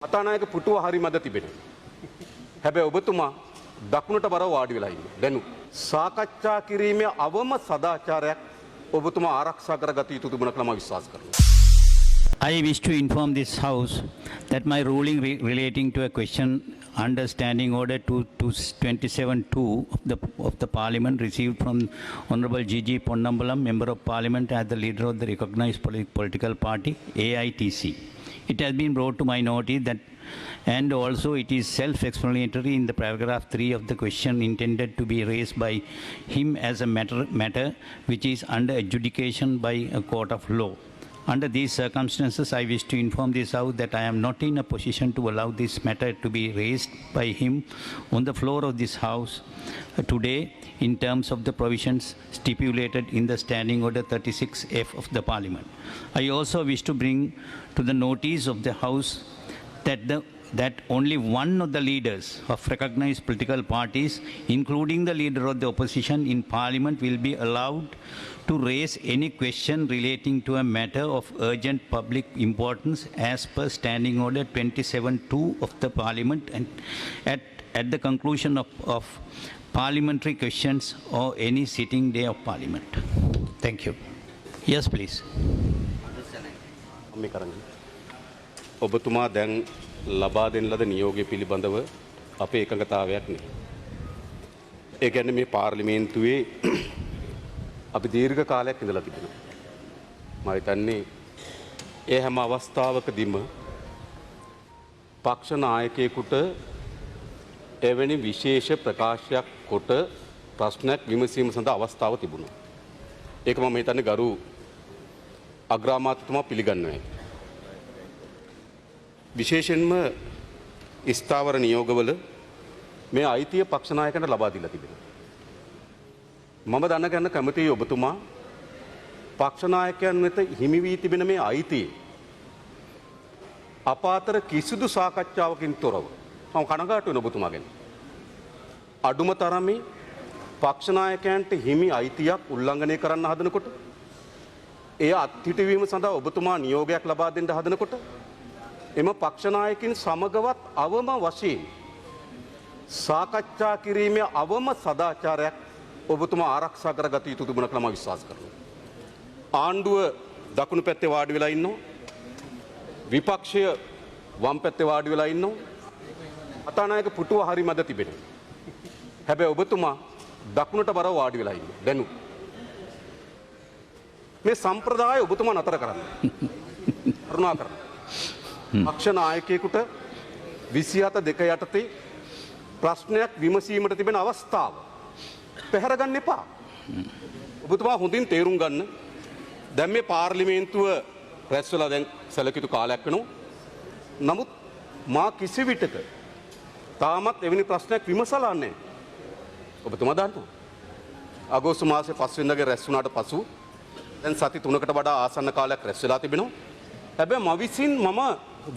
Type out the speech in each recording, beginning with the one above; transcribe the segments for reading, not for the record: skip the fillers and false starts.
කතානායක පුටුව හරි මැද තිබෙනවා. හැබැයි ඔබතුමා දකුණට බර වාඩි වෙලා ඉන්නේ. දැනු සාකච්ඡා කිරීමේ අවම සදාචාරයක් ඔබතුමා ආරක්ෂා කරගත යුතු තිබුණා කියලා මම විශ්වාස කරනවා. I wish to inform this House that my ruling relating to a question under Standing Order 27.2 of the Parliament received from Honorable G.G. Ponnambalam, Member of Parliament as the leader of the recognized political party, AITC. It has been brought to my notice that, and also it is self-explanatory in the paragraph 3 of the question intended to be raised by him as a matter which is under adjudication by a court of law. Under these circumstances, I wish to inform this House that I am not in a position to allow this matter to be raised by him on the floor of this House today in terms of the provisions stipulated in the Standing Order 36F of the Parliament. I also wish to bring to the notice of the House that only one of the leaders of recognized political parties, including the leader of the opposition in Parliament, will be allowed to raise any question relating to a matter of urgent public importance as per Standing Order 27.2 of the Parliament and at the conclusion of parliamentary questions or any sitting day of Parliament. Thank you. Yes, please. ඔබතුමා දැන් ලබා දෙන ලද නියෝගය පිළිබඳව අපේ එකඟතාවයක් නේ. ඒ කියන්නේ මේ පාර්ලිමේන්තුවේ අපි දීර්ඝ කාලයක් ඉඳලා තිබෙනවා. මම හිතන්නේ ඒ හැම අවස්ථාවකදීම පක්ෂ නායකයෙකුට එවැනි විශේෂ ප්‍රකාශයක් කොට ප්‍රශ්නයක් විමසීම සඳහා අවස්ථාව තිබුණා. ඒක මම හිතන්නේ ගරු අග්‍රාමාත්‍යතුමා පිළිගන්නවා. විශේෂයෙන්ම ස්ථාවර නියෝගවල මේ අයිතිය පක්ෂ නායකයන්ට ලබා දීලා තිබෙනවා. මම දැනගන්න කැමතියි ඔබතුමා පක්ෂ නායකයන් වෙත හිමි වී තිබෙන මේ අයිතිය අප අතර කිසිදු සාකච්ඡාවකින් තොරව මම කනගාටු වෙන ඔබතුමා ගැන. අඩුම තරමේ පක්ෂ නායකයන්ට හිමි අයිතියක් උල්ලංඝනය කරන්න හදනකොට එය අත්හිටවීම සඳහා ඔබතුමා නියෝගයක් ලබා දෙන්න හදනකොට එම පක්ෂ නායකින් සමගවත් අවම වශයෙන් සාකච්ඡා කිරීමේ අවම සදාචාරයක් ඔබතුමා ආරක්ෂා කරගත යුතු තිබුණා කියලා මම විශ්වාස කරනවා. ආණ්ඩුව දකුණු පැත්තේ වාඩි වෙලා ඉන්නවා. විපක්ෂය වම් පැත්තේ වාඩි වෙලා ඉන්නවා. කතානායක පුටුව හරි මැද තිබෙනවා. හැබැයි ඔබතුමා දකුණට බර වාඩි වෙලා ඉන්නවා. දැනු මේ සම්ප්‍රදාය ඔබතුමා නතර කරන්න. කරුණාකරන්න. පක්ෂ නායකයෙකුට 27(2) යටතේ ප්‍රශ්නයක් විමසීමට තිබෙන අවස්ථාව පැහැර ගන්න එපා. ඔබතුමා හොඳින් තේරුම් ගන්න. දැන් මේ පාර්ලිමේන්තුව රැස් වෙලා දැන් සැලකිතු කාලයක් වෙනවා. නමුත් මා කිසි විටක තාමත් එවැනි ප්‍රශ්නයක් විමසලා නැහැ. ඔබතුමා දන්නවා. අගෝස්තු මාසේ 5 වෙනිදාගේ රැස් වුණාට පසු දැන් සති 3කට වඩා ආසන්න කාලයක් රැස් වෙලා තිබෙනවා. හැබැයි මම විසින්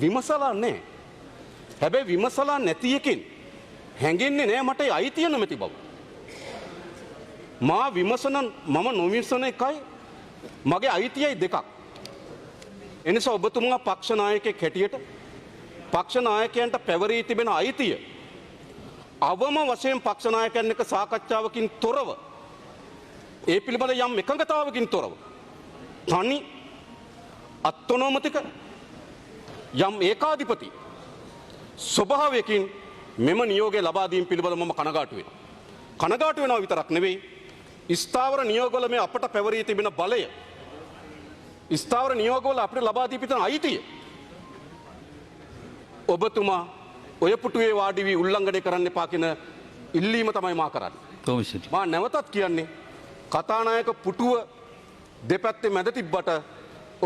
විමසලා නැහැ. හැබැයි විමසලා නැති එකෙන් හැංගෙන්නේ නැහැ මට අයිතිය නැමැති බව. මා විමසන මම නොවිමසන එකයි මගේ අයිතියයි දෙකක්. එනිසා ඔබතුමා පක්ෂ නායකයෙක් හැටියට පක්ෂ නායකයන්ට පැවරී තිබෙන අයිතිය අවම වශයෙන් පක්ෂ නායකයන් එක්ක සාකච්ඡාවකින් තොරව ඒ පිළිබඳ යම් එකඟතාවකින් තොරව තනි අත්නොමතික යම් ඒකාධිපති ස්වභාවයකින් මෙම නියෝගය ලබා දීම පිළිබඳව මම කනගාටු වෙනවා. කනගාටු වෙනවා විතරක් නෙවෙයි ස්ථාවර නියෝගවල මේ අපට පැවරී තිබෙන බලය ස්ථාවර නියෝගවල අපිට ලබා දී පිටන අයිතිය ඔබතුමා ඔය පුටුවේ වාඩි වී උල්ලංඝනය කරන්න එපා කියන ඉල්ලීම තමයි මා කරන්නේ. මා නැවතත් කියන්නේ කතානායක පුටුව දෙපැත්තේ මැද තිබ්බට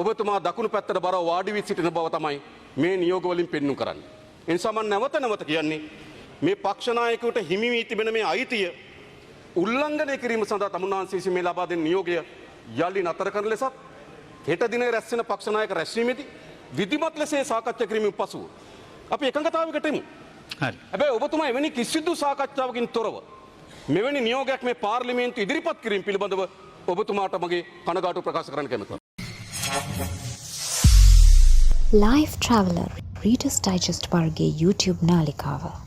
ඔබතුමා දකුණු පැත්තට බරව වාඩි වී සිටින බව තමයි මේ නියෝග වලින් පෙන්වු කරන්නේ. ඒ නිසා මම නැවත කියන්නේ මේ පක්ෂ නායකයට හිමි වී තිබෙන මේ අයිතිය උල්ලංඝනය කිරීම සඳහා තමුන්වහන්සේ විසින් මේ ලබා දෙන නියෝගය යලි නතර කරන ලෙසත් හෙට දිනේ රැස් වෙන පක්ෂ නායක රැස්වීමේදී විධිමත් ලෙස සාකච්ඡා කිරීමෙන් පසුව අපි එකඟතාවයකට එමු. හරි. හැබැයි ඔබතුමා එවැනි කිසිදු සාකච්ඡාවකින් තොරව මෙවැනි නියෝගයක් මේ පාර්ලිමේන්තුව ඉදිරිපත් කිරීම පිළිබඳව ඔබතුමාට මගේ කනගාටුව ප්‍රකාශ කරන්න කැමතියි. Life Traveler රීඩර්ස් ඩයිජස්ට් වර්ගයේ YouTube නාලිකාව